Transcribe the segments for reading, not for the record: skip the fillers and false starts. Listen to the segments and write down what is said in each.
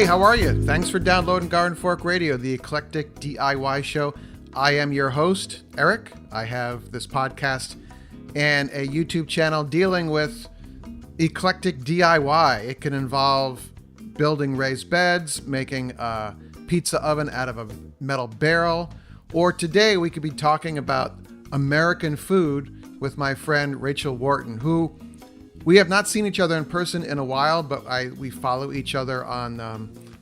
Hey, how are you? Thanks for downloading GardenFork Radio, the eclectic DIY show. I am your host, Eric. I have this podcast and a YouTube channel dealing with eclectic DIY. It can involve building raised beds, making a pizza oven out of a metal barrel, or today we could be talking about American food with my friend Rachel Wharton, who we have not seen each other in person in a while, but we follow each other on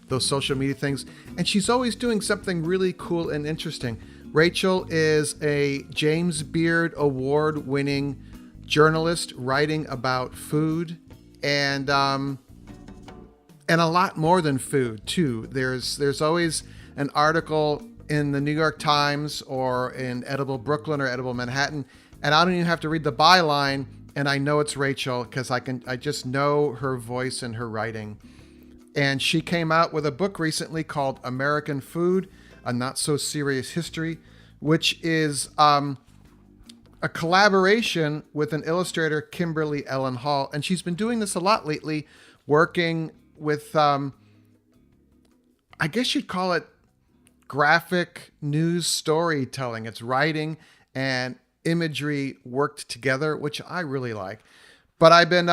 those social media things, and she's always doing something really cool and interesting. Rachel is a James Beard Award-winning journalist writing about food and a lot more than food too. There's always an article in the New York Times or in Edible Brooklyn or Edible Manhattan, and I don't even have to read the byline, and I know it's Rachel because I just know her voice and her writing. And she came out with a book recently called American Food, A Not So Serious History, which is a collaboration with an illustrator, Kimberly Ellen Hall. And she's been doing this a lot lately, working with, I guess you'd call it graphic news storytelling. It's writing and imagery worked together, which I really like. But I've been,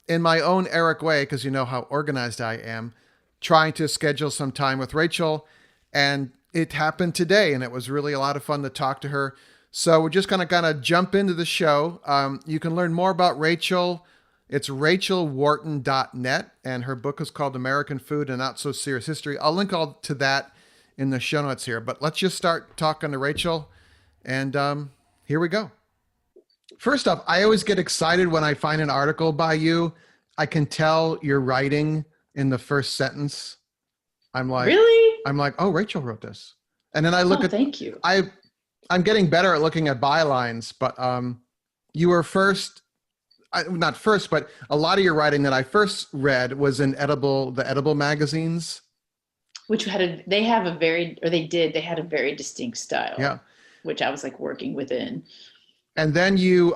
in my own Eric way, because you know how organized I am, trying to schedule some time with Rachel. And it happened today, and it was really a lot of fun to talk to her. So we're just going to kind of jump into the show. You can learn more about Rachel. It's rachelwharton.net, and her book is called American Food, A Not So Serious History. I'll link all to that in the show notes here. But let's just start talking to Rachel, and here we go. First off, I always get excited when I find an article by you. I can tell you're writing in the first sentence. I'm like, really? I'm like, oh, Rachel wrote this. And then I look at, thank you. I'm getting better at looking at bylines, but you were first, not first, but a lot of your writing that I first read was in the Edible magazines. Which they had a very distinct style. Yeah. Which I was like working within. And then you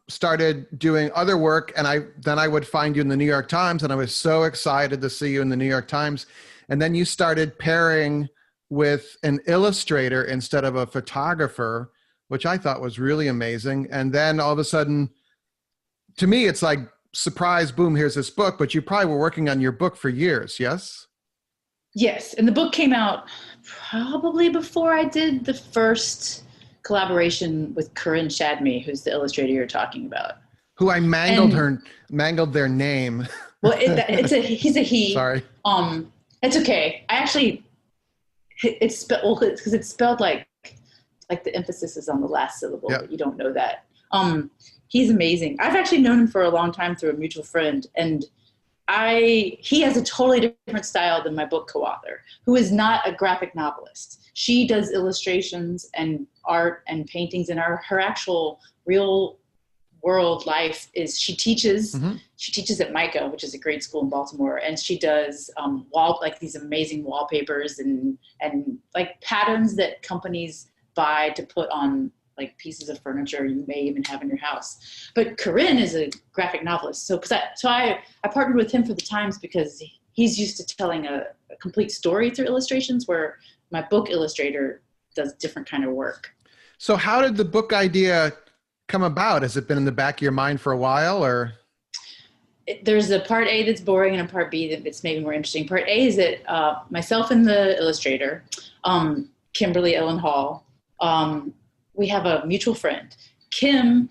started doing other work, and I would find you in the New York Times, and I was so excited to see you in the New York Times. And then you started pairing with an illustrator instead of a photographer, which I thought was really amazing. And then all of a sudden, to me, it's like, surprise, boom, here's this book. But you probably were working on your book for years, yes? Yes, and the book came out probably before I did the first collaboration with Corinne Shadme, who's the illustrator you're talking about. Who I mangled their name. Well, he's a he. Sorry. It's okay. I actually, it's spelled because it's spelled like the emphasis is on the last syllable, Yep. But you don't know that. He's amazing. I've actually known him for a long time through a mutual friend, and he has a totally different style than my book co-author, who is not a graphic novelist. She does illustrations and art and paintings, and her actual real world life is she teaches at MICA, which is a great school in Baltimore, and she does these amazing wallpapers and like patterns that companies buy to put on like pieces of furniture you may even have in your house. But Corinne is a graphic novelist. So I partnered with him for the Times because he's used to telling a complete story through illustrations, where my book illustrator does different kind of work. So how did the book idea come about? Has it been in the back of your mind for a while, or? There's a part A that's boring and a part B that's maybe more interesting. Part A is that myself and the illustrator, Kimberly Ellen Hall, we have a mutual friend. Kim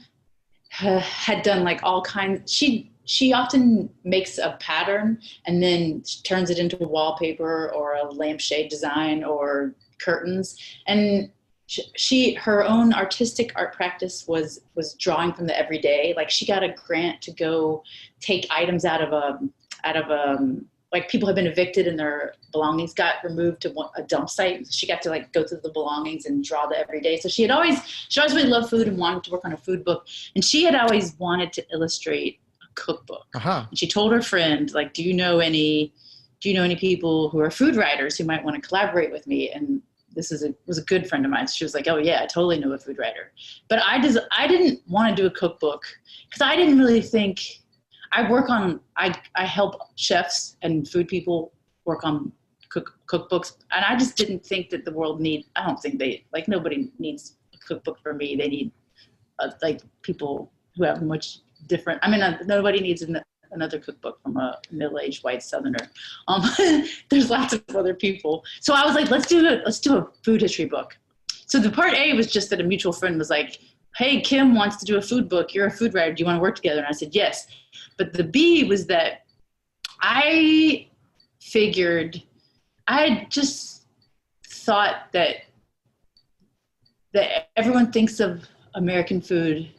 had done like all kinds. She often makes a pattern and then turns it into wallpaper or a lampshade design or curtains. And her own artistic art practice was drawing from the everyday. Like she got a grant to go take items out of a like people have been evicted and their belongings got removed to a dump site. She got to like go through the belongings and draw the everyday. So she always really loved food and wanted to work on a food book. And she had always wanted to illustrate a cookbook. Uh-huh. And she told her friend, like, do you know any people who are food writers who might want to collaborate with me? And this was a good friend of mine. So she was like, oh yeah, I totally know a food writer. But I didn't want to do a cookbook because I didn't really think, I help chefs and food people work on cookbooks. And I just didn't think that the world I don't think nobody needs a cookbook for me. They need like people who have much different, nobody needs another cookbook from a middle-aged white Southerner. There's lots of other people. So I was like, let's do a food history book. So the part A was just that a mutual friend was like, hey, Kim wants to do a food book. You're a food writer. Do you want to work together? And I said, yes. But the B was that I figured, I just thought that everyone thinks of American food,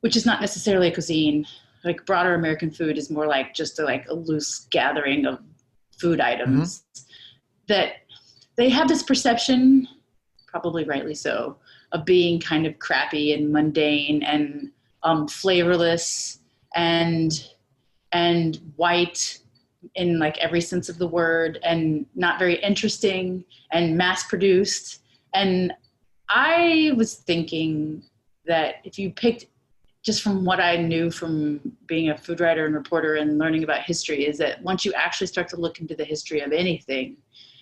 which is not necessarily a cuisine. Like broader American food is more like just a loose gathering of food items, that they have this perception, probably rightly so, of being kind of crappy and mundane and flavorless and white in like every sense of the word, and not very interesting and mass produced. And I was thinking that if you picked, just from what I knew from being a food writer and reporter and learning about history, is that once you actually start to look into the history of anything,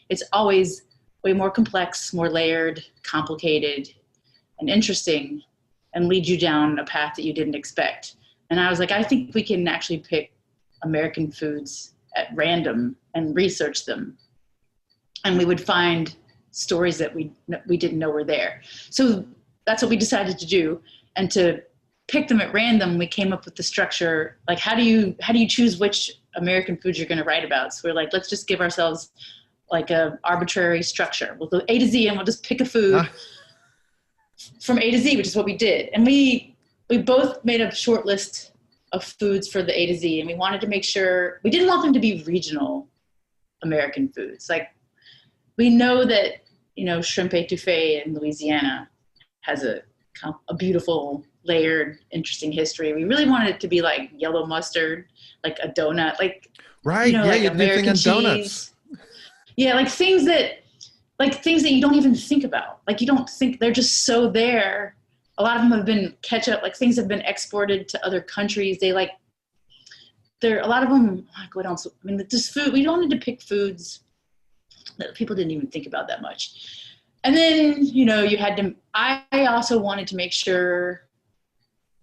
it's always way more complex, more layered, complicated, and interesting, and lead you down a path that you didn't expect. And I was like, I think we can actually pick American foods at random and research them, and we would find stories that we didn't know were there. So that's what we decided to do. And to pick them at random, we came up with the structure, like how do you choose which American foods you're going to write about? So we're like, let's just give ourselves like a arbitrary structure. We'll go A to Z and we'll just pick a food from A to Z, which is what we did. And we both made a short list of foods for the A to Z, and we wanted to make sure, we didn't want them to be regional American foods. Like, we know that, shrimp etouffee in Louisiana has a beautiful, layered, interesting history. We really wanted it to be like yellow mustard, like a donut, like, right. Yeah, like you're thinking of donuts. Yeah, like things that you don't even think about. Like, you don't think, they're just so there. A lot of them have been ketchup, like things have been exported to other countries. A lot of them, like what else? This food, we wanted to pick foods that people didn't even think about that much. And then, I also wanted to make sure,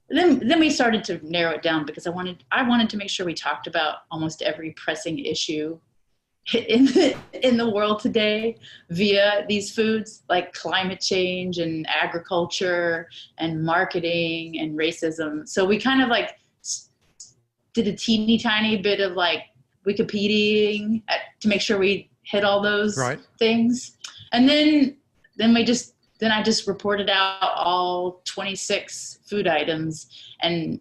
then we started to narrow it down, because I wanted to make sure we talked about almost every pressing issue in the world today via these foods, like climate change and agriculture and marketing and racism. So we kind of like did a teeny tiny bit of like Wikipediaing to make sure we hit all those things. And then I just reported out all 26 food items, and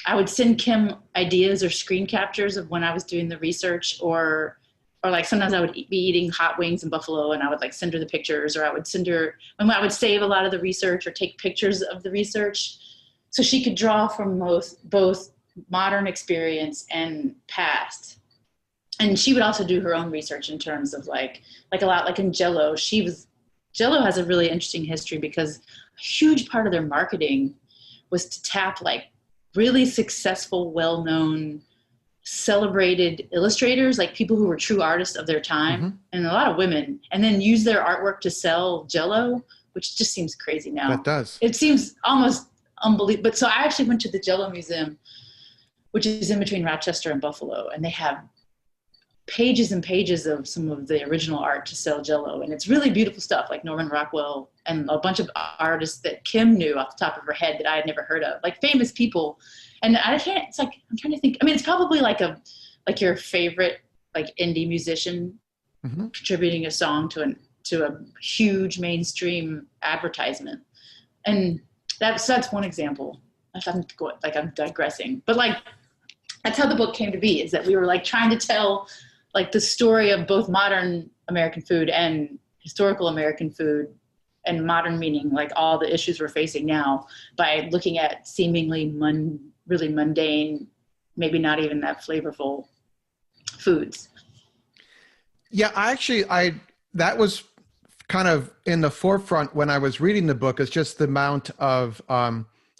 I would send Kim ideas or screen captures of when I was doing the research, or like sometimes I would be eating hot wings in Buffalo, and I would like send her the pictures, or I would I would save a lot of the research or take pictures of the research, so she could draw from both modern experience and past. And she would also do her own research in terms of like a lot, like in Jell-O. Jell-O has a really interesting history, because a huge part of their marketing was to tap like really successful, well-known, celebrated illustrators, like people who were true artists of their time, and a lot of women, and then use their artwork to sell Jell-O, which just seems crazy now. That does. It seems almost unbelievable. But so I actually went to the Jell-O Museum, which is in between Rochester and Buffalo, and they have pages and pages of some of the original art to sell Jell-O, and it's really beautiful stuff, like Norman Rockwell and a bunch of artists that Kim knew off the top of her head that I had never heard of, like famous people. And I'm trying to think, it's probably like your favorite like indie musician contributing a song to a huge mainstream advertisement. And that's one example. I'm digressing, but like that's how the book came to be, is that we were like trying to tell like the story of both modern American food and historical American food, and modern meaning like all the issues we're facing now, by looking at seemingly really mundane, maybe not even that flavorful foods. Yeah, that was kind of in the forefront when I was reading the book. It's just the amount of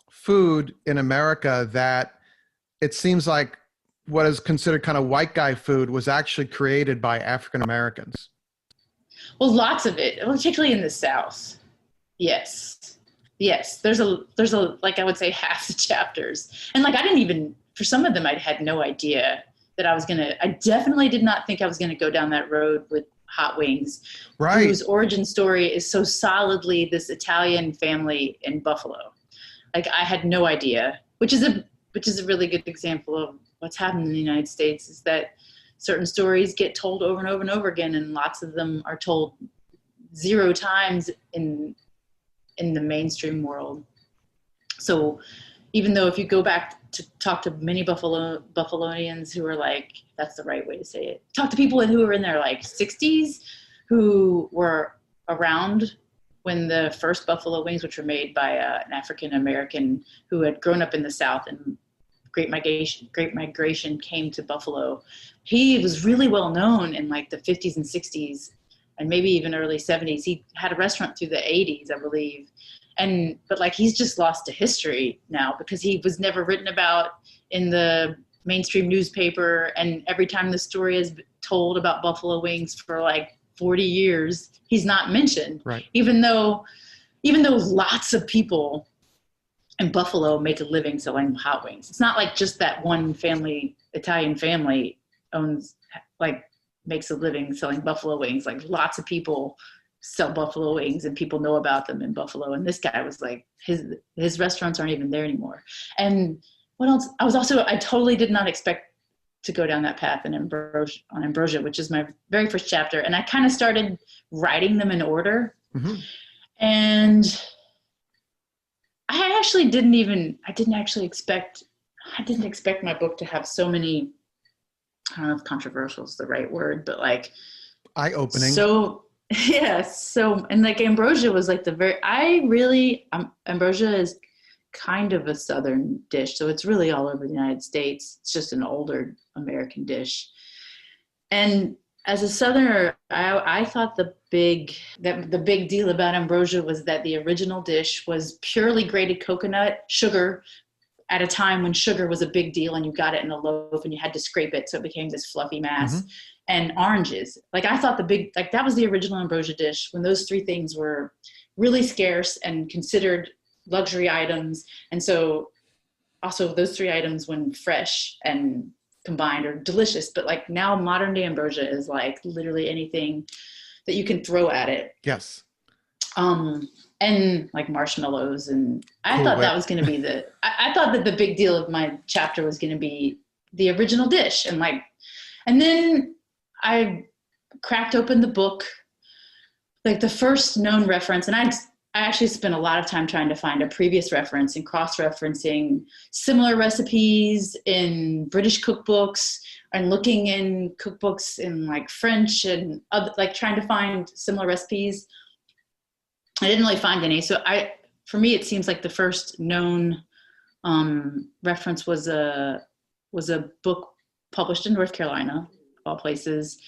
food in America that it seems like what is considered kind of white guy food was actually created by African Americans. Well, lots of it, particularly in the South. Yes. Yes. There's a, like I would say half the chapters. And like, I didn't even, for some of them, I had no idea that I definitely did not think I was going to go down that road with Hot Wings, right, whose origin story is so solidly this Italian family in Buffalo. Like I had no idea, which is a really good example of what's happened in the United States, is that certain stories get told over and over and over again, and lots of them are told 0 times in the mainstream world. So even though if you go back to talk to many Buffalonians who are like, that's the right way to say it, talk to people who were in their like 60s who were around when the first buffalo wings, which were made by an African American who had grown up in the South and Great Migration came to Buffalo. He was really well known in like the 50s and 60s and maybe even early 70s. He had a restaurant through the 80s, I believe. But like he's just lost to history now because he was never written about in the mainstream newspaper. And every time the story is told about buffalo wings for like 40 years, he's not mentioned. Right. Even though lots of people in Buffalo make a living selling hot wings. It's not like just that one family, Italian family makes a living selling buffalo wings. Like lots of people sell buffalo wings and people know about them in Buffalo. And this guy was like, his restaurants aren't even there anymore. And what else? I totally did not expect to go down that path on Ambrosia, which is my very first chapter. And I kind of started writing them in order. Mm-hmm. And I didn't expect my book to have so many, I don't know if controversial is the right word, but like eye-opening. So yeah. So, and like Ambrosia was like Ambrosia is kind of a Southern dish. So it's really all over the United States. It's just an older American dish. And as a Southerner, I thought the big deal about Ambrosia was that the original dish was purely grated coconut sugar at a time when sugar was a big deal and you got it in a loaf and you had to scrape it. So it became this fluffy mass. Mm-hmm. And oranges. Like I thought that was the original Ambrosia dish when those 3 things were really scarce and considered luxury items. And so also those 3 items when fresh and combined are delicious. But like now modern day Ambrosia is like literally anything that you can throw at it. Yes. And like marshmallows. And I thought that was going to be I thought that the big deal of my chapter was going to be the original dish. And then I cracked open the book, like the first known reference, and I actually spent a lot of time trying to find a previous reference and cross-referencing similar recipes in British cookbooks and looking in cookbooks in like French and like trying to find similar recipes. I didn't really find any. So for me, it seems like the first known reference was a book published in North Carolina, of all places.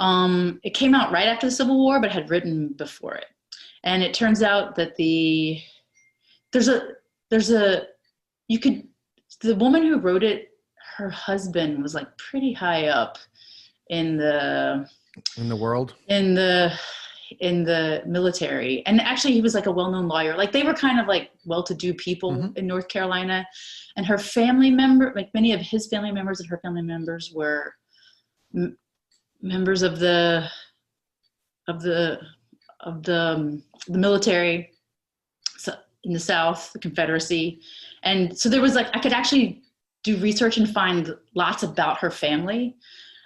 It came out right after the Civil War, but had written before it. And it turns out that the woman who wrote it, her husband was like pretty high up in the world, in the military. And actually he was like a well-known lawyer. Like they were kind of like well-to-do people mm-hmm. in North Carolina. And her family member, like many of his family members and her family members were members of the military in the South, the Confederacy. And so there was like, I could actually do research and find lots about her family.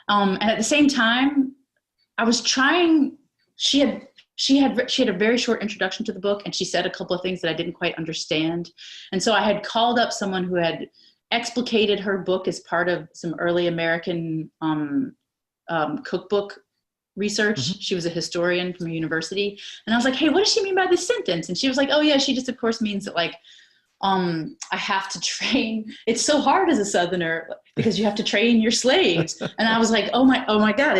And at the same time, I was trying, she had a very short introduction to the book, and she said a couple of things that I didn't quite understand. And so I had called up someone who had explicated her book as part of some early American cookbook research. Mm-hmm. She was a historian from a university. And I was like, hey, what does she mean by this sentence? And she was like, oh yeah, she just of course means that like, I have to train. It's so hard as a Southerner because you have to train your slaves. And I was like, oh my God.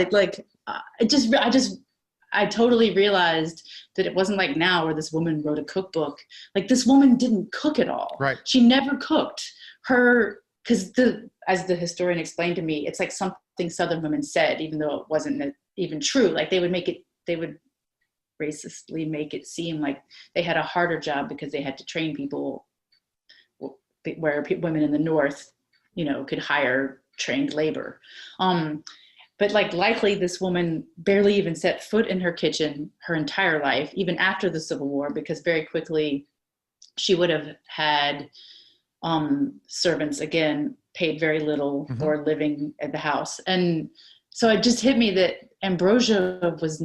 I totally realized that it wasn't like now where this woman wrote a cookbook. Like this woman didn't cook at all. Right. She never cooked. Her because as the historian explained to me, it's like something Southern women said, even though it wasn't even true. Like they would racistly make it seem like they had a harder job because they had to train people, where women in the North, could hire trained labor. But like likely this woman barely even set foot in her kitchen her entire life, even after the Civil War, because very quickly she would have had servants, again, paid very little or living at the house. And so it just hit me that ambrosia was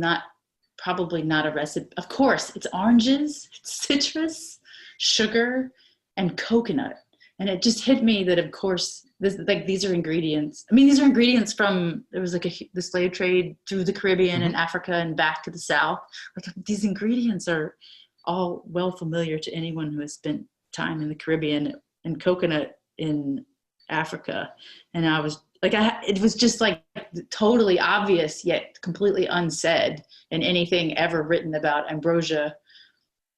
probably not a recipe. Of course, it's oranges, it's citrus, sugar, and coconut. And it just hit me that, of course, these are ingredients. I mean, these are ingredients from, there was like the slave trade through the Caribbean and Africa and back to the South. Like these ingredients are all well familiar to anyone who has spent time in the Caribbean, and coconut in Africa. And I was like, it was just like totally obvious, yet completely unsaid in anything ever written about ambrosia.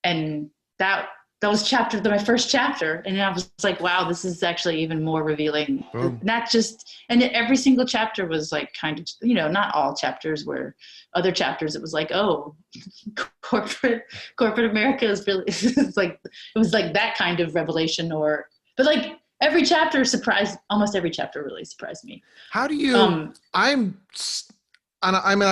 And that was my first chapter. And I was like, wow, this is actually even more revealing. And every single chapter was like kind of, not all chapters were other chapters. It was like, oh, corporate America is really, it was like that kind of revelation, but like every chapter almost every chapter really surprised me. How do you, I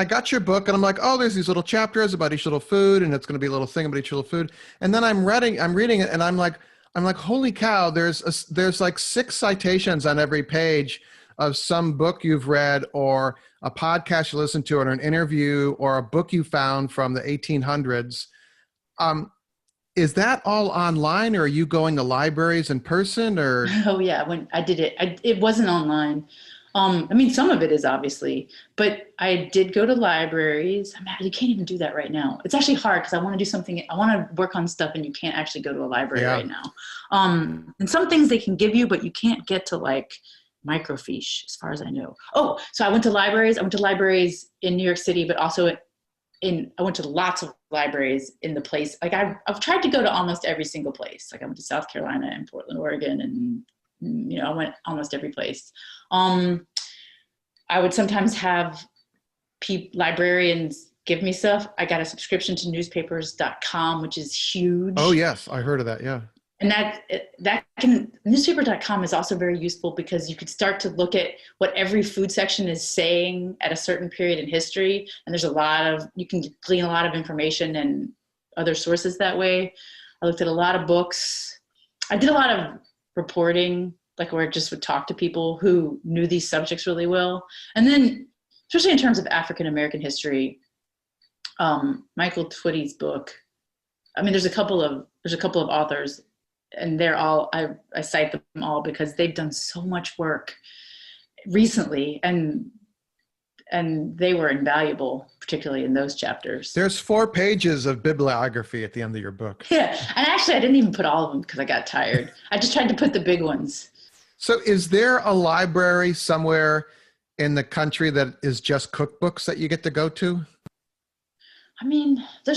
got your book and I'm like, oh, there's these little chapters about each little food, and it's going to be a little thing about each little food. And then I'm reading it, and I'm like, holy cow, there's like 6 citations on every page of some book you've read, or a podcast you listened to, or an interview, or a book you found from the 1800s. Is that all online, or are you going to libraries in person, or? Oh yeah, when I did it, it wasn't online. I mean, some of it is obviously, but I did go to libraries. You can't even do that right now. It's actually hard because I want to do something. I want to work on stuff, and you can't actually go to a library right now. And some things they can give you, but you can't get to like microfiche, as far as I know. Oh, so I went to libraries. I went to libraries in New York City, but also I went to lots of libraries in the place. Like I've tried to go to almost every single place. Like I went to South Carolina and Portland, Oregon, and I went almost every place. I would sometimes have librarians give me stuff. I got a subscription to newspapers.com, which is huge. Oh yes, I heard of that. Yeah. And newspaper.com is also very useful because you could start to look at what every food section is saying at a certain period in history. And you can glean a lot of information and other sources that way. I looked at a lot of books. I did a lot of reporting, like where I just would talk to people who knew these subjects really well. And then, especially in terms of African-American history, Michael Twitty's book, I mean, there's a couple of authors, and they're all, I cite them all because they've done so much work recently, and they were invaluable, particularly in those chapters. There's 4 pages of bibliography at the end of your book. Yeah, and actually I didn't even put all of them because I got tired. I just tried to put the big ones. So is there a library somewhere in the country that is just cookbooks that you get to go to? I mean, I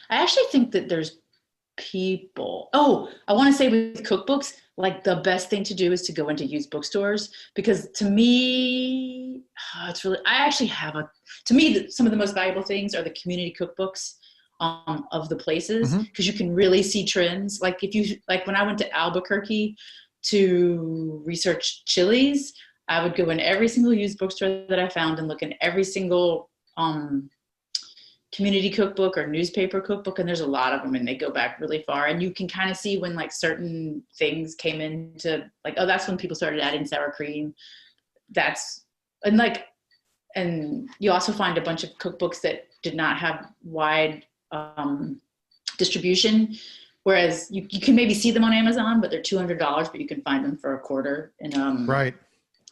actually think that there's people. Oh, I want to say with cookbooks, like the best thing to do is to go into used bookstores, because to me, some of the most valuable things are the community cookbooks of the places, because you can really see trends. Like when I went to Albuquerque to research chilies, I would go in every single used bookstore that I found and look in every single community cookbook or newspaper cookbook, and there's a lot of them, and they go back really far, and you can kind of see when like certain things came into, like, oh, that's when people started adding sour cream. And you also find a bunch of cookbooks that did not have wide distribution, whereas you can maybe see them on Amazon, but they're $200, but you can find them for $1 in right.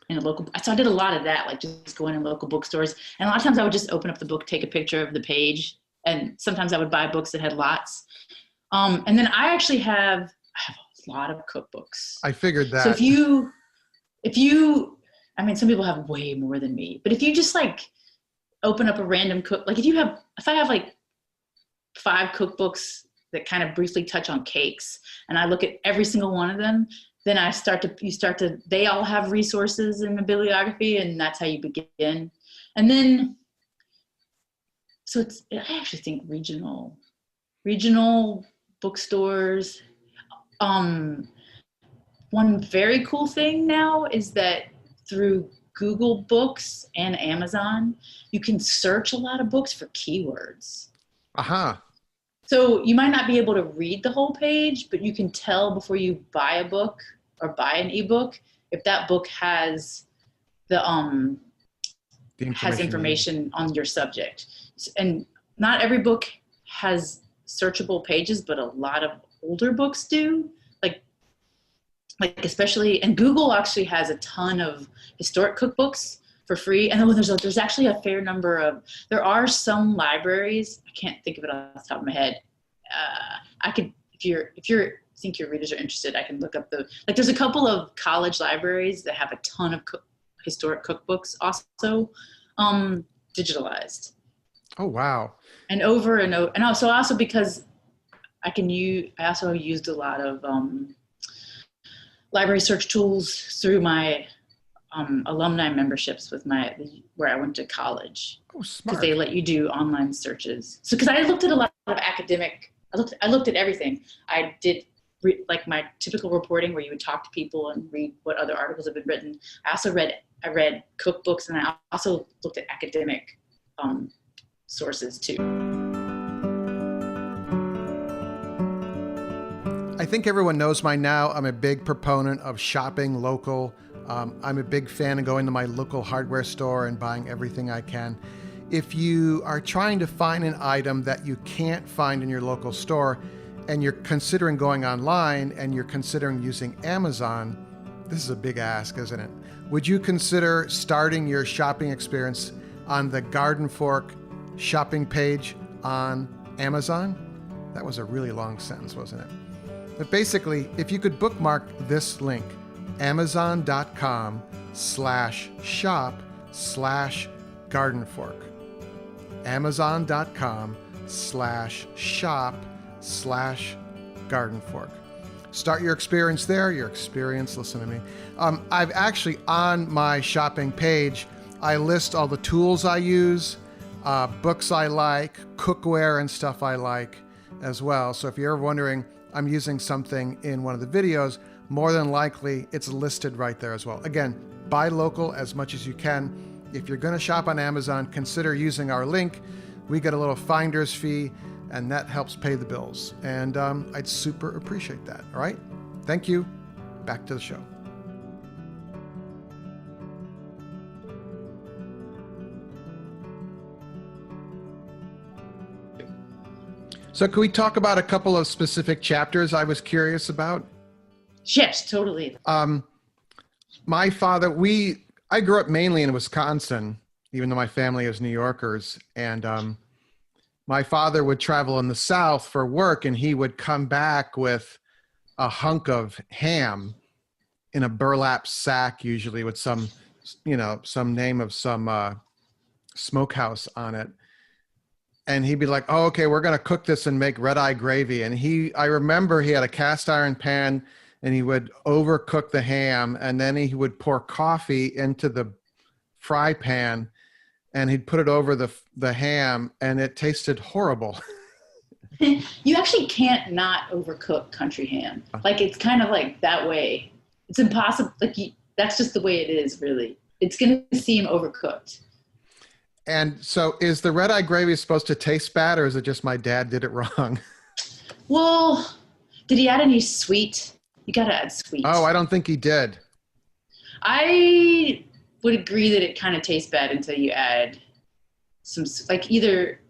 In a local. So I did a lot of that, like just going in local bookstores. And a lot of times I would just open up the book, take a picture of the page, and sometimes I would buy books that had lots. And then I have a lot of cookbooks. I figured that. So if you, I mean, some people have way more than me, but if you just like open up a random like if I have like 5 cookbooks that kind of briefly touch on cakes, and I look at every single one of them, then they all have resources in the bibliography, and that's how you begin. And then, I actually think regional bookstores. One very cool thing now is that through Google Books and Amazon, you can search a lot of books for keywords. Aha. So you might not be able to read the whole page, but you can tell before you buy a book or buy an ebook if that book has has information on your subject. And not every book has searchable pages, but a lot of older books do. Like especially, and Google actually has a ton of historic cookbooks for free. And there's actually a fair number there are some libraries, I can't think of it off the top of my head. I could, if you think your readers are interested, I can look up there's a couple of college libraries that have a ton of historic cookbooks also digitalized. Oh, wow. And over and over. And also because I also used a lot of library search tools through my alumni memberships with where I went to college. Oh, smart. Because they let you do online searches. So, because I looked at a lot of I looked at everything. I did like my typical reporting where you would talk to people and read what other articles have been written. I read cookbooks, and I also looked at academic sources too. I think everyone knows by now I'm a big proponent of shopping local. I'm a big fan of going to my local hardware store and buying everything I can. If you are trying to find an item that you can't find in your local store and you're considering going online and you're considering using Amazon, this is a big ask, isn't it? Would you consider starting your shopping experience on the GardenFork shopping page on Amazon? That was a really long sentence, wasn't it? But basically, if you could bookmark this link, amazon.com/shop/GardenFork. amazon.com/shop/GardenFork. Start your experience there. Listen to me. I've actually, on my shopping page, I list all the tools I use, books I like, cookware and stuff I like as well. So if you're ever wondering, I'm using something in one of the videos, more than likely it's listed right there as well. Again, buy local as much as you can. If you're going to shop on Amazon, consider using our link. We get a little finder's fee, and that helps pay the bills. And I'd super appreciate that. All right? Thank you. Back to the show. So can we talk about a couple of specific chapters I was curious about? Yes, totally. My father, I grew up mainly in Wisconsin, even though my family is New Yorkers. And my father would travel in the South for work, and he would come back with a hunk of ham in a burlap sack, usually with some name of some smokehouse on it. And he'd be like, oh, okay, we're going to cook this and make red eye gravy. And I remember he had a cast iron pan, and he would overcook the ham, and then he would pour coffee into the fry pan, and he'd put it over the ham, and it tasted horrible. You actually can't not overcook country ham. Like, it's kind of like that way. It's impossible. Like, that's just the way it is, really. It's going to seem overcooked. And so is the red eye gravy supposed to taste bad, or is it just my dad did it wrong? Well, did he add any sweet? You got to add sweet. Oh, I don't think he did. I would agree that it kind of tastes bad until you add some, like either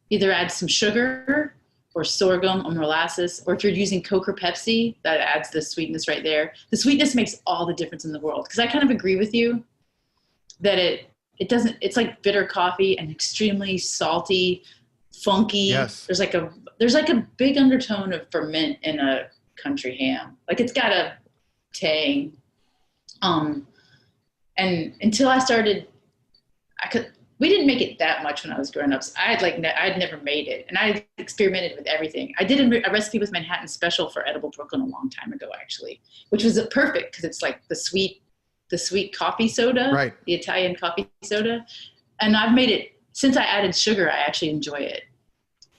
add some sugar or sorghum or molasses, or if you're using Coke or Pepsi, that adds the sweetness right there. The sweetness makes all the difference in the world. Because I kind of agree with you that it doesn't, it's like bitter coffee and extremely salty, funky. Yes. There's like a big undertone of ferment in a country ham. Like, it's got a tang. And until I started, we didn't make it that much when I was growing up. So I'd never made it, and I experimented with everything. I did a recipe with Manhattan Special for Edible Brooklyn a long time ago, actually, which was perfect because it's like the sweet coffee soda, right? The Italian coffee soda, and I've made it since I added sugar. I actually enjoy it.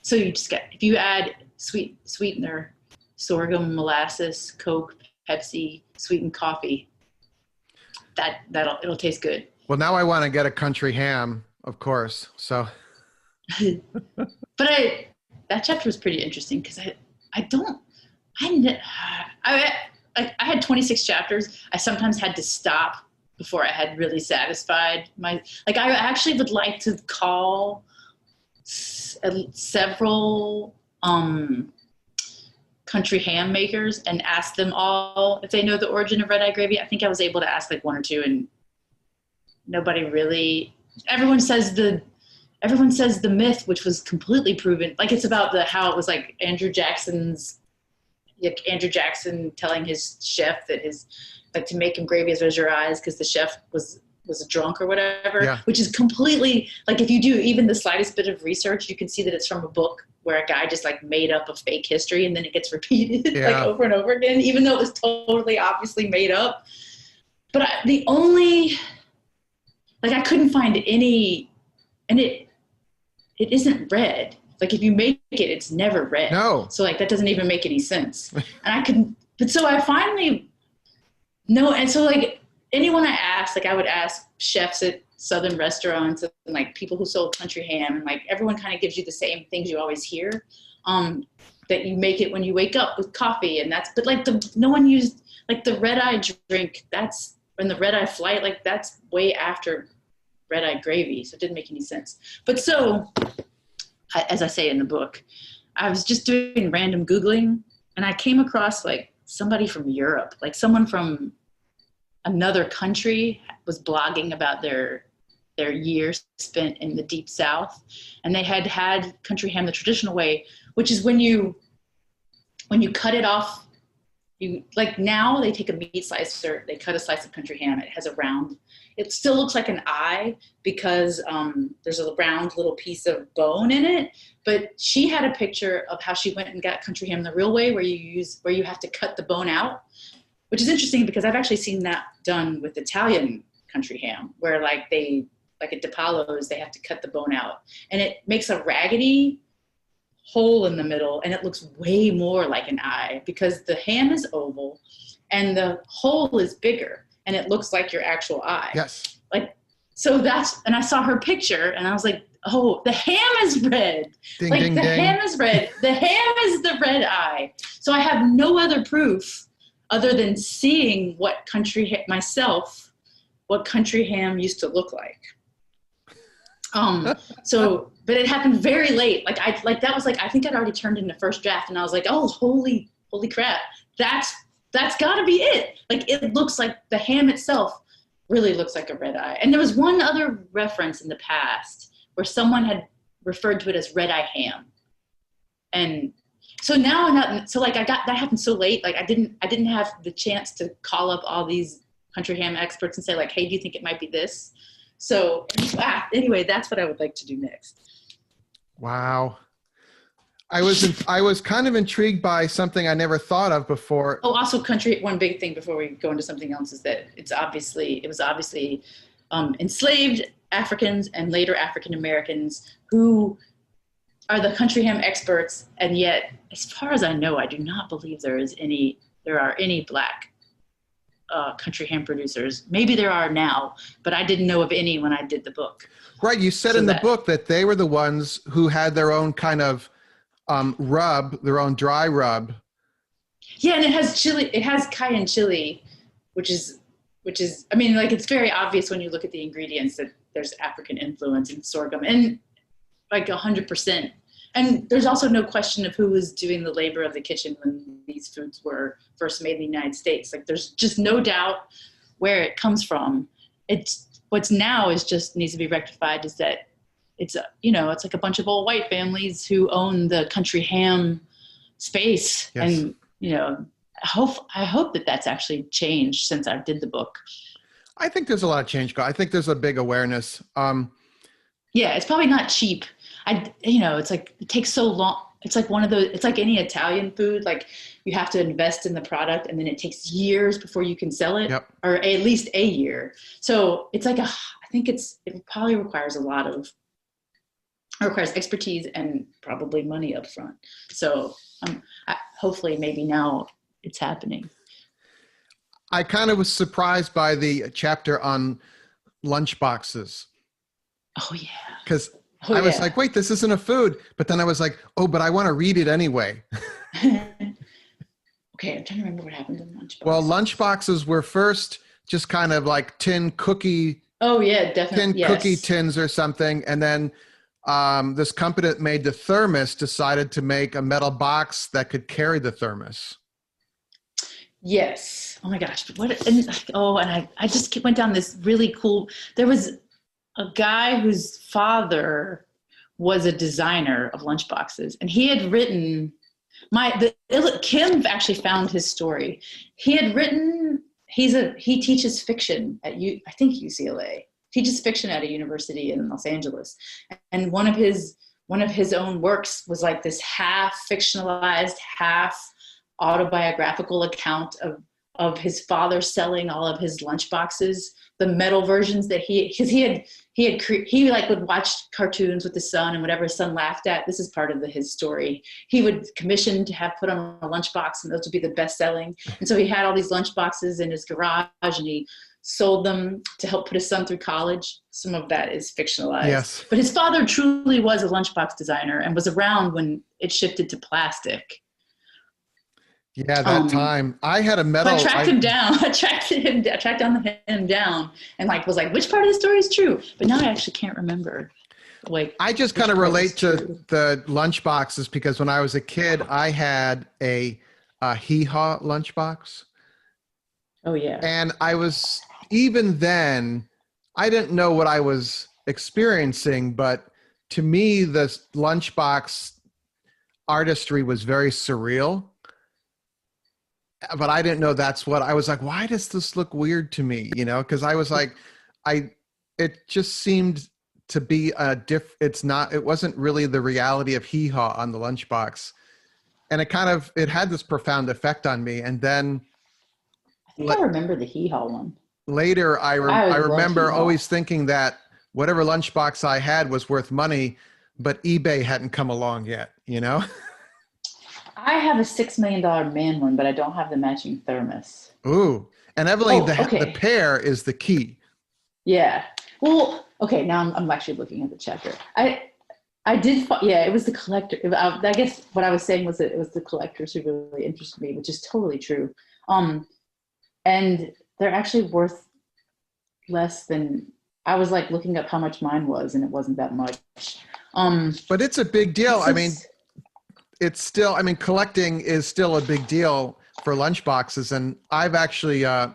So you just if you add sweetener, sorghum, molasses, Coke, Pepsi, sweetened coffee, it'll taste good. Well, now I want to get a country ham, of course. So, but that chapter was pretty interesting because I had 26 chapters. I sometimes had to stop before I had really satisfied I actually would like to call several country ham makers and ask them all if they know the origin of red-eye gravy. I think I was able to ask like one or two, and nobody really. Everyone says the myth, which was completely proven. Like it's about how it was like Andrew Jackson telling his chef that to make him gravy as red as your eyes because the chef was a drunk or whatever. Yeah. Which is completely like if you do even the slightest bit of research, you can see that it's from a book where a guy just like made up a fake history and then it gets repeated like over and over again, even though it was totally obviously made up. But I couldn't find any, and it isn't red. Like if you make it, it's never red. No. So like that doesn't even make any sense. But so I finally no, and so like anyone I asked, like I would ask chefs at Southern restaurants and like people who sold country ham, and like everyone kind of gives you the same things you always hear, that you make it when you wake up with coffee, and but like no one used like the red-eye drink. That's when the red-eye flight, like that's way after red-eye gravy, so it didn't make any sense. But so, as I say in the book, I was just doing random Googling, and I came across like somebody from Europe, like someone from another country was blogging about their years spent in the Deep South, and they had country ham the traditional way, which is when you cut it off. You like now they take a meat slicer, they cut a slice of country ham. It has a round. It still looks like an eye because there's a round little piece of bone in it. But she had a picture of how she went and got country ham the real way, where you have to cut the bone out, which is interesting because I've actually seen that done with Italian country ham, where like at DiPaolo's they have to cut the bone out, and it makes a raggedy hole in the middle, and it looks way more like an eye because the ham is oval and the hole is bigger and it looks like your actual eye. Yes. Like, so and I saw her picture and I was like, oh, the ham is red. Ding, like ding, the ding. ham is red. The ham is the red eye. So I have no other proof other than seeing what country ham used to look like. But it happened very late. That was like, I think I'd already turned in the first draft and I was like, oh, holy crap. That's gotta be it. Like, it looks like the ham itself really looks like a red eye. And there was one other reference in the past where someone had referred to it as red eye ham. And so now that happened so late. Like I didn't have the chance to call up all these country ham experts and say like, hey, do you think it might be this? So anyway, that's what I would like to do next. Wow. I was kind of intrigued by something I never thought of before. Oh, also one big thing before we go into something else is that it was obviously enslaved Africans and later African Americans who are the country ham experts. And yet, as far as I know, I do not believe there are any Black country ham producers. Maybe there are now, but I didn't know of any when I did the book. Right. You said in the book that they were the ones who had their own kind of their own dry rub. Yeah. And it has chili. It has cayenne chili, which is, I mean, like, it's very obvious when you look at the ingredients that there's African influence in sorghum, and like 100%. And there's also no question of who was doing the labor of the kitchen when these foods were first made in the United States. Like, there's just no doubt where it comes from. What's now is just needs to be rectified is that it's like a bunch of old white families who own the country ham space. Yes. And, I hope that that's actually changed since I did the book. I think there's a lot of change. I think there's a big awareness. Yeah, it's probably not cheap. It's like it takes so long. It's like one of those, it's like any Italian food. Like you have to invest in the product and then it takes years before you can sell it, Yep. or at least a year. So it's like I think it probably requires it requires expertise and probably money up front. So hopefully maybe now it's happening. I kind of was surprised by the chapter on lunch boxes. Oh yeah. Because I was like, wait, this isn't a food. But then I was like, oh, but I want to read it anyway. Okay, I'm trying to remember what happened in lunch boxes. Well, lunch boxes were first just kind of like tin cookie. Oh yeah, definitely. Tin cookie tins or something. And then this company that made the thermos decided to make a metal box that could carry the thermos. Yes. Oh my gosh. And I just went down this really cool, there was a guy whose father was a designer of lunchboxes, and he had written Kim actually found his story. He had written, he teaches fiction at I think UCLA, teaches fiction at a university in Los Angeles. And one of his own works was like this half fictionalized, half autobiographical account of his father selling all of his lunchboxes, the metal versions that he would watch cartoons with his son, and whatever his son laughed at, this is part of his story, he would commission to have put on a lunchbox, and those would be the best selling. And so he had all these lunchboxes in his garage, and he sold them to help put his son through college. Some of that is fictionalized. Yes. But his father truly was a lunchbox designer and was around when it shifted to plastic. Yeah, that time I had a metal. So I tracked him down. I tracked him down, and was like, which part of the story is true? But now I actually can't remember. I just kind of relate to the lunch boxes because when I was a kid, I had a hee-haw lunchbox. Oh yeah. And even then, I didn't know what I was experiencing, but to me, this lunchbox artistry was very surreal. But I didn't know that's what I was like. Why does this look weird to me? Because I was like, it just seemed to be it wasn't really the reality of hee-haw on the lunchbox. And it had this profound effect on me. And then I remember the hee-haw one. Later, I remember always thinking that whatever lunchbox I had was worth money, but eBay hadn't come along yet, I have a $6 million man one, but I don't have the matching thermos. Ooh. And Evelyn, the pear is the key. Yeah. Well, okay, now I'm actually looking at the chapter. It was the collector. I guess what I was saying was that it was the collectors who really interested me, which is totally true. And they're actually worth less than, I was like looking up how much mine was, and it wasn't that much. But it's a big deal. It's still, collecting is still a big deal for lunchboxes. And I've actually, I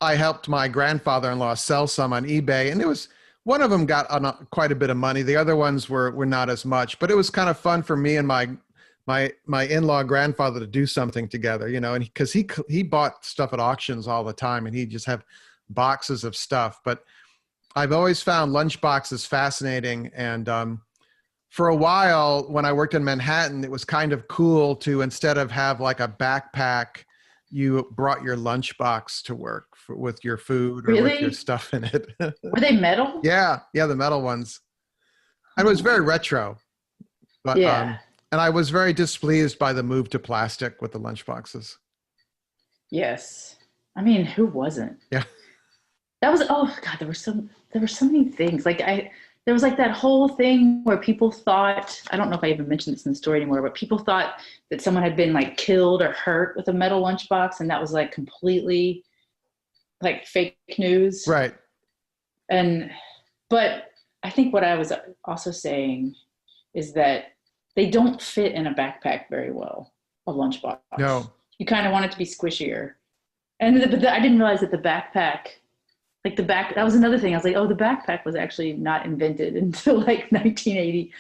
helped my grandfather-in-law sell some on eBay, and one of them got quite a bit of money. The other ones were not as much, but it was kind of fun for me and my in-law grandfather to do something together, and because he bought stuff at auctions all the time, and he'd just have boxes of stuff. But I've always found lunchboxes fascinating. And, for a while, when I worked in Manhattan, it was kind of cool to, instead of have like a backpack, you brought your lunchbox to work with your food or with your stuff in it. Were they metal? Yeah, the metal ones. And it was very retro. But, and I was very displeased by the move to plastic with the lunchboxes. Yes. Who wasn't? Yeah. That was, oh God, there were so many things. There was that whole thing where people thought, I don't know if I even mentioned this in the story anymore, but people thought that someone had been killed or hurt with a metal lunchbox, and that was completely fake news. Right. But I think what I was also saying is that they don't fit in a backpack very well, a lunchbox. No. You kind of want it to be squishier. And I didn't realize that the backpack, that was another thing. I was like, oh, the backpack was actually not invented until 1980,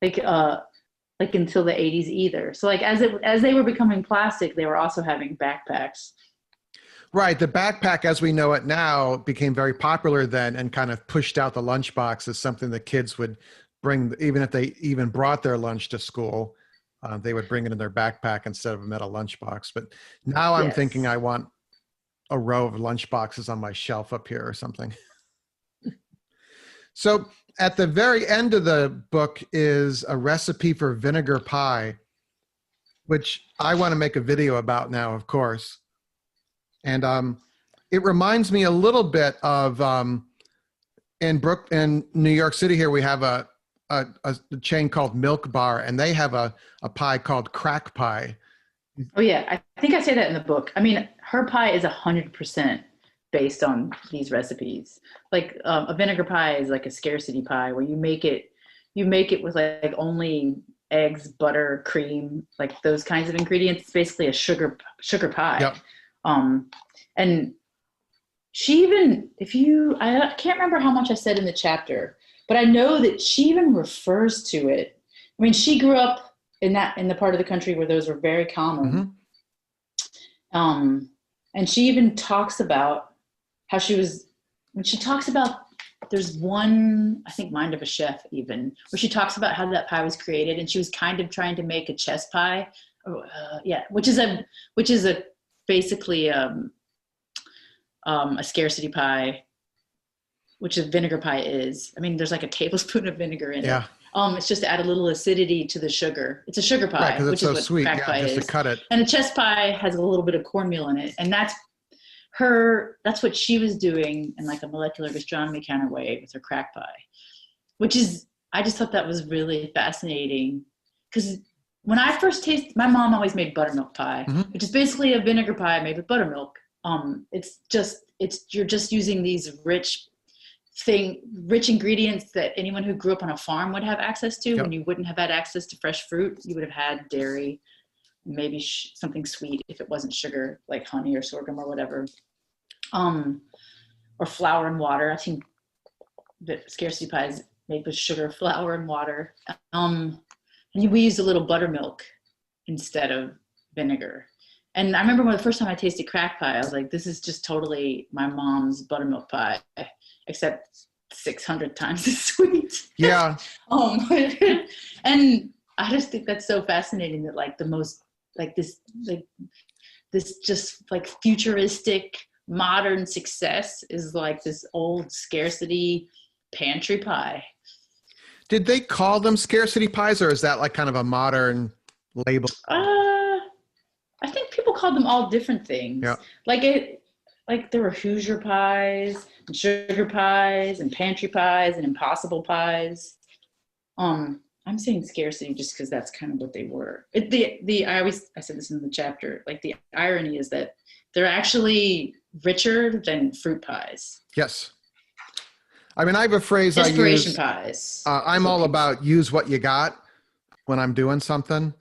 until the 80s either. So as they were becoming plastic, they were also having backpacks. Right. The backpack, as we know it now, became very popular then and kind of pushed out the lunchbox as something that kids would bring, even if they even brought their lunch to school. They would bring it in their backpack instead of a metal lunchbox. But now I'm thinking Yes. I want a row of lunchboxes on my shelf up here or something. So at the very end of the book is a recipe for vinegar pie, which I want to make a video about now, of course. And it reminds me a little bit of in New York City here, we have a chain called Milk Bar, and they have a pie called crack pie. Oh yeah, I think I say that in the book. I mean, her pie is 100% based on these recipes. Like a vinegar pie is like a scarcity pie where you make it with like only eggs, butter, cream, like those kinds of ingredients. It's basically a sugar pie. Yep. And she even, I can't remember how much I said in the chapter, but I know that she even refers to it. I mean, she grew up in the part of the country where those were very common. Mm-hmm. And she even talks about how there's one, I think, Mind of a Chef even, where she talks about how that pie was created, and she was kind of trying to make a chess pie, which is basically a scarcity pie, which a vinegar pie is. I mean, there's like a tablespoon of vinegar in it. It's just to add a little acidity to the sugar. It's a sugar pie, right, which is what sweet. Crack pie just is. To cut it. And a chess pie has a little bit of cornmeal in it, and that's what she was doing in like a molecular gastronomy kind of way with her crack pie, I just thought that was really fascinating, because when I first tasted, my mom always made buttermilk pie, which is basically a vinegar pie made with buttermilk. You're just using these rich ingredients that anyone who grew up on a farm would have access to. When you wouldn't have had access to fresh fruit, you would have had dairy, maybe something sweet if it wasn't sugar, like honey or sorghum or whatever, or flour and water. I think that scarcity pie is made with sugar, flour, and water. And we used a little buttermilk instead of vinegar. And I remember when the first time I tasted crack pie, I was like, this is just totally my mom's buttermilk pie, except 600 times as sweet. Yeah. And I just think that's so fascinating that like this just like futuristic modern success is like this old scarcity pantry pie. Did they call them scarcity pies, or is that like kind of a modern label? I think people called them all different things. Yeah. Like there were Hoosier pies and sugar pies and pantry pies and impossible pies. I'm saying scarcity just because that's kind of what they were. I said this in the chapter, like the irony is that they're actually richer than fruit pies. Yes. I mean, I have a phrase I use. Desperation pies. I'm all about use what you got when I'm doing something.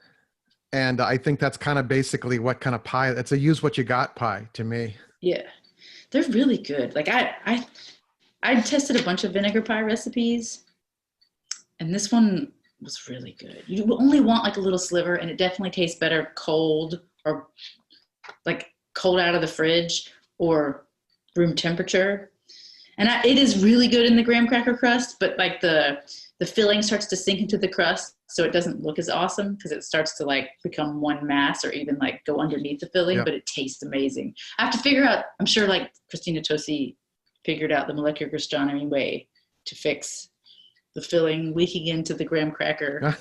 And I think that's kind of basically what kind of pie, it's a use what you got pie to me. Yeah, they're really good. Like I tested a bunch of vinegar pie recipes, and this one was really good. You only want like a little sliver, and it definitely tastes better cold, or like cold out of the fridge or room temperature. And it is really good in the graham cracker crust, but like the filling starts to sink into the crust, so it doesn't look as awesome because it starts to like become one mass or even like go underneath the filling, but it tastes amazing. I have to figure out, I'm sure like Christina Tosi figured out the molecular gastronomy way to fix the filling leaking into the graham cracker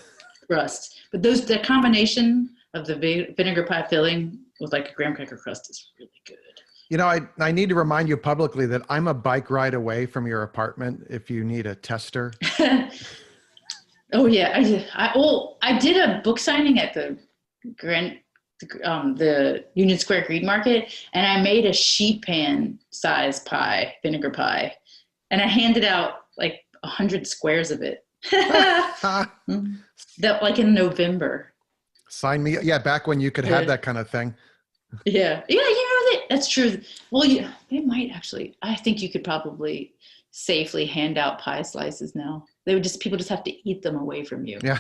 crust. But the combination of the vinegar pie filling with like a graham cracker crust is really good. You know, I need to remind you publicly that I'm a bike ride away from your apartment if you need a tester. Oh yeah, I did a book signing at the Union Square Green Market, and I made a sheet pan size pie, vinegar pie, and I handed out like 100 squares of it. That like in November. Sign me, yeah, back when you could have that kind of thing. Yeah, you know that's true. Well, yeah, they might actually. I think you could probably safely hand out pie slices now. People just have to eat them away from you. Yeah.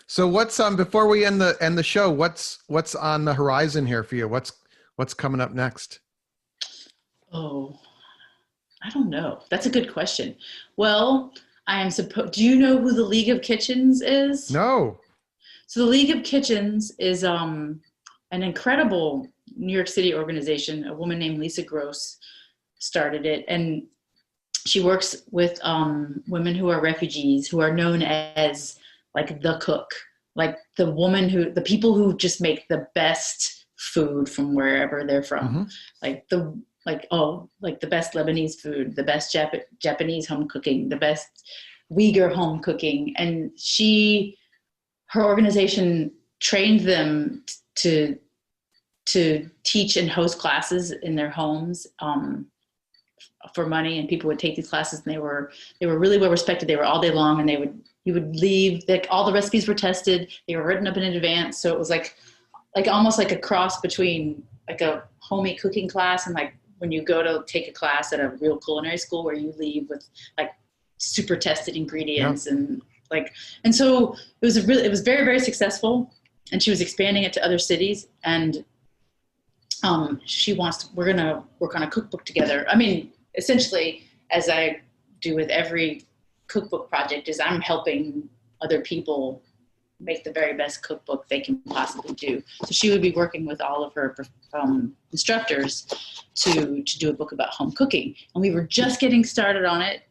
So what's before we end the show, what's on the horizon here for you? What's What's coming up next? Oh, I don't know. That's a good question. Well, do you know who the League of Kitchens is? No. So the League of Kitchens is an incredible New York City organization. A woman named Lisa Gross started it, and she works with women who are refugees, who are known as like the cook, like the people who just make the best food from wherever they're from, like the best Lebanese food, the best Japanese home cooking, the best Uyghur home cooking, and her organization trained them to teach and host classes in their homes for money, and people would take these classes, and they were really well respected. They were all day long, and you would leave, like all the recipes were tested, they were written up in advance, so it was like almost like a cross between like a homey cooking class and like when you go to take a class at a real culinary school where you leave with like super tested ingredients. Yeah. And so it was very, very successful, and she was expanding it to other cities, and we're going to work on a cookbook together. I mean, essentially, as I do with every cookbook project, is I'm helping other people make the very best cookbook they can possibly do. So she would be working with all of her instructors to do a book about home cooking. And we were just getting started on it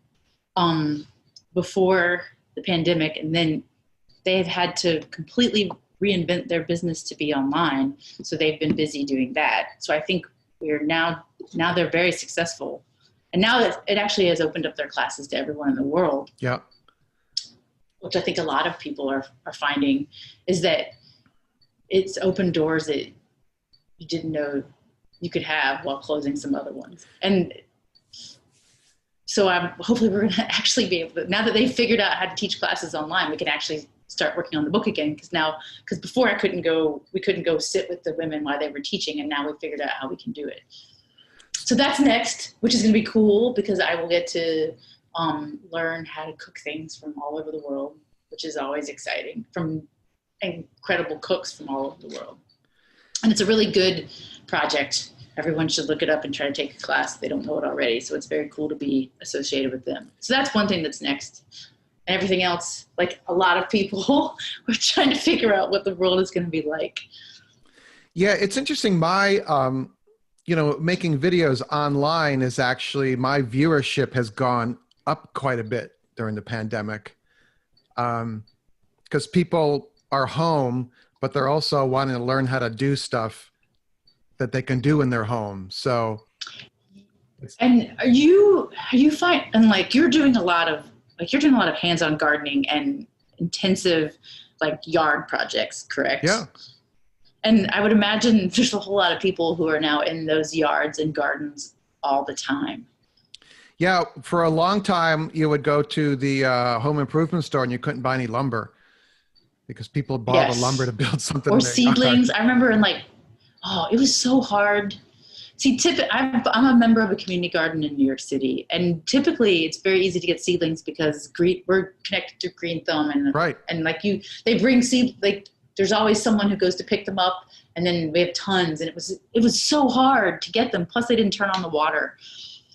before the pandemic, and then they've had to completely reinvent their business to be online. So they've been busy doing that. So I think now they're very successful. And now that it actually has opened up their classes to everyone in the world. Yeah. Which I think a lot of people are finding is that it's opened doors that you didn't know you could have while closing some other ones. And so hopefully we're going to actually be able to, now that they've figured out how to teach classes online, we can actually start working on the book again. Because before we couldn't go sit with the women while they were teaching, and now we figured out how we can do it. So that's next, which is going to be cool because I will get to learn how to cook things from all over the world, which is always exciting, from incredible cooks from all over the world. And it's a really good project. Everyone should look it up and try to take a class if they don't know it already. So it's very cool to be associated with them. So that's one thing that's next. And everything else, like a lot of people, we're trying to figure out what the world is going to be like. Yeah, it's interesting. My, making videos online is actually, my viewership has gone up quite a bit during the pandemic, because people are home, but they're also wanting to learn how to do stuff that they can do in their home. So, and you find, and like you're doing a lot of hands-on gardening and intensive like yard projects, correct? Yeah. And I would imagine there's a whole lot of people who are now in those yards and gardens all the time. Yeah, for a long time, you would go to the home improvement store and you couldn't buy any lumber because people bought the lumber to build something. Or seedlings. I remember it was so hard. See, I'm a member of a community garden in New York City, and typically it's very easy to get seedlings because we're connected to Green Thumb, and right. And they bring there's always someone who goes to pick them up, and then we have tons, and it was so hard to get them. Plus, they didn't turn on the water,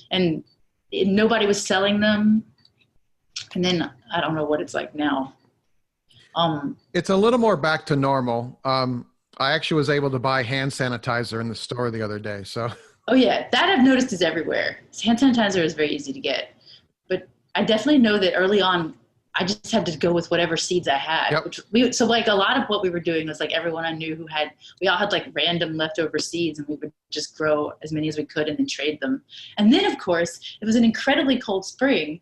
and nobody was selling them. And then I don't know what it's like now. It's a little more back to normal. I actually was able to buy hand sanitizer in the store the other day. So. Oh yeah, that I've noticed is everywhere. Hand sanitizer is very easy to get, but I definitely know that early on, I just had to go with whatever seeds I had. Yep. So like a lot of what we were doing was like everyone I knew we all had like random leftover seeds, and we would just grow as many as we could and then trade them. And then of course it was an incredibly cold spring,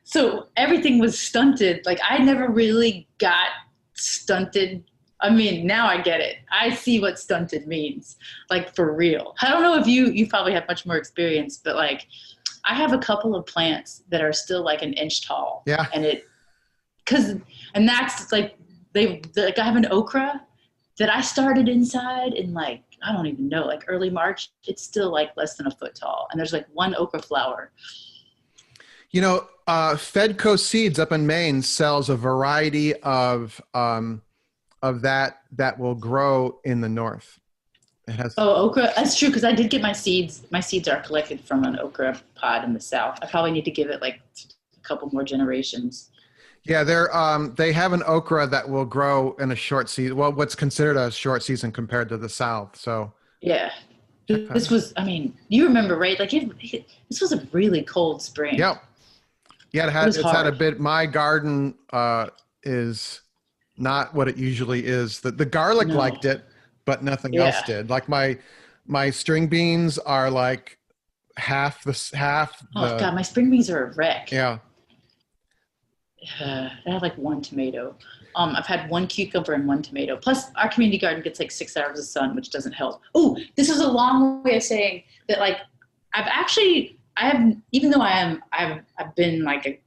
so everything was stunted. Like I never really got stunted. I mean, now I get it. I see what stunted means, like for real. I don't know if you probably have much more experience, but like I have a couple of plants that are still like an inch tall. Yeah. And that's like, I have an okra that I started inside in like, I don't even know, like early March. It's still like less than a foot tall. And there's like one okra flower. Fedco Seeds up in Maine sells a variety of that will grow in the north. It has. Oh, okra. That's true because I did get my seeds. My seeds are collected from an okra pod in the South. I probably need to give it like a couple more generations. Yeah, they have an okra that will grow in a short season. Well, what's considered a short season compared to the South. So Yeah. okay. This was, I mean, you remember, right? Like this was a really cold spring. Yep. Yeah, it's had a bit. My garden is not what it usually is. The garlic No. liked it, but nothing else did. Like my string beans are like half. Oh God, my spring beans are a wreck. Yeah. I have like one tomato. I've had one cucumber and one tomato. Plus, our community garden gets like 6 hours of sun, which doesn't help. Oh, this is a long way of saying that. Like, even though I've been like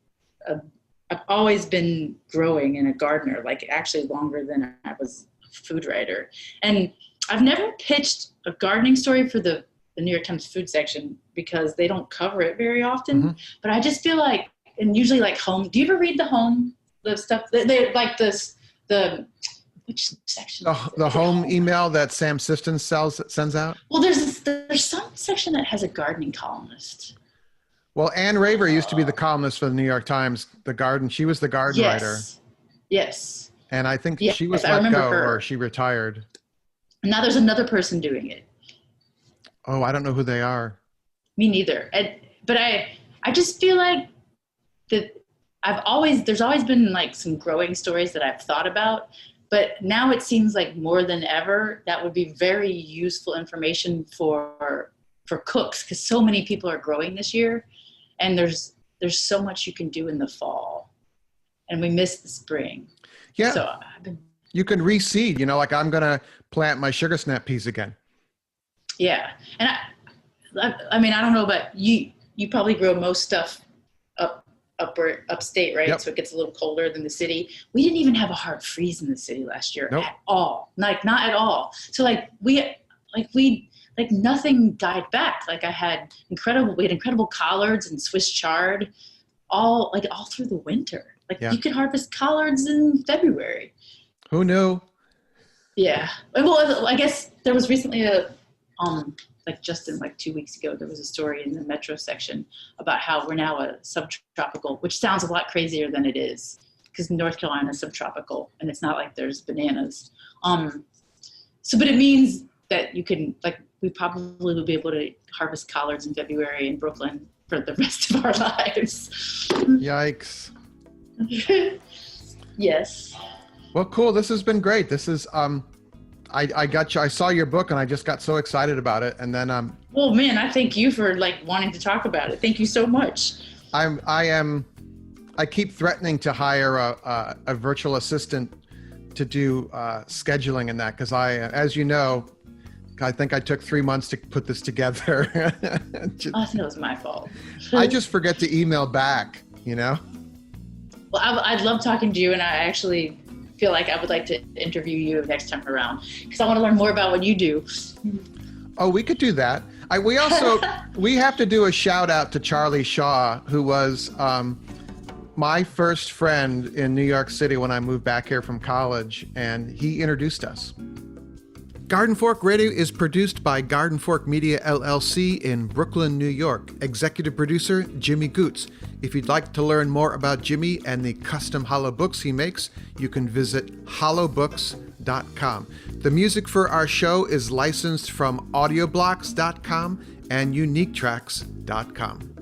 I've always been growing and a gardener, like actually longer than I was a food writer. And I've never pitched a gardening story for the New York Times food section because they don't cover it very often. Mm-hmm. But I just feel like, and usually like home, do you ever read the stuff? They like which section? The home email that Sam Sifton sends out? Well, there's some section that has a gardening columnist. Well, Ann Raver used to be the columnist for the New York Times, she was the garden writer. Yes. And I think she was let go or she retired. And now there's another person doing it. Oh, I don't know who they are. Me neither. But I just feel like that there's always been like some growing stories that I've thought about, but now it seems like more than ever that would be very useful information for cooks because so many people are growing this year, and there's so much you can do in the fall, and we miss the spring. Yeah. So you can reseed. Like I'm gonna plant my sugar snap peas again. Yeah, and I mean I don't know about you. You probably grow most stuff upstate, right? Yep. So it gets a little colder than the city. We didn't even have a hard freeze in the city last year at all. Like not at all. So we had nothing died back. Like we had incredible collards and Swiss chard all through the winter. You could harvest collards in February. Who knew? Yeah. Well, I guess there was recently just in 2 weeks ago, there was a story in the Metro section about how we're now a subtropical, which sounds a lot crazier than it is because North Carolina is subtropical and it's not like there's bananas. But it means that you can, we probably will be able to harvest collards in February in Brooklyn for the rest of our lives. Yikes. Yes. Well, cool. This has been great. This is, I saw your book and I just got so excited about it. And then, well, man, I thank you for wanting to talk about it. Thank you so much. I keep threatening to hire a virtual assistant to do scheduling and that. Cause as you know, I think I took 3 months to put this together. I think it was my fault. I just forget to email back, Well, I'd love talking to you, and I actually feel like I would like to interview you next time around because I want to learn more about what you do. Oh, we could do that. We have to do a shout out to Charlie Shaw, who was my first friend in New York City when I moved back here from college, and he introduced us. GardenFork Radio is produced by GardenFork Media LLC in Brooklyn, New York. Executive producer, Jimmy Goots. If you'd like to learn more about Jimmy and the custom hollow books he makes, you can visit hollowbooks.com. The music for our show is licensed from audioblocks.com and uniquetracks.com.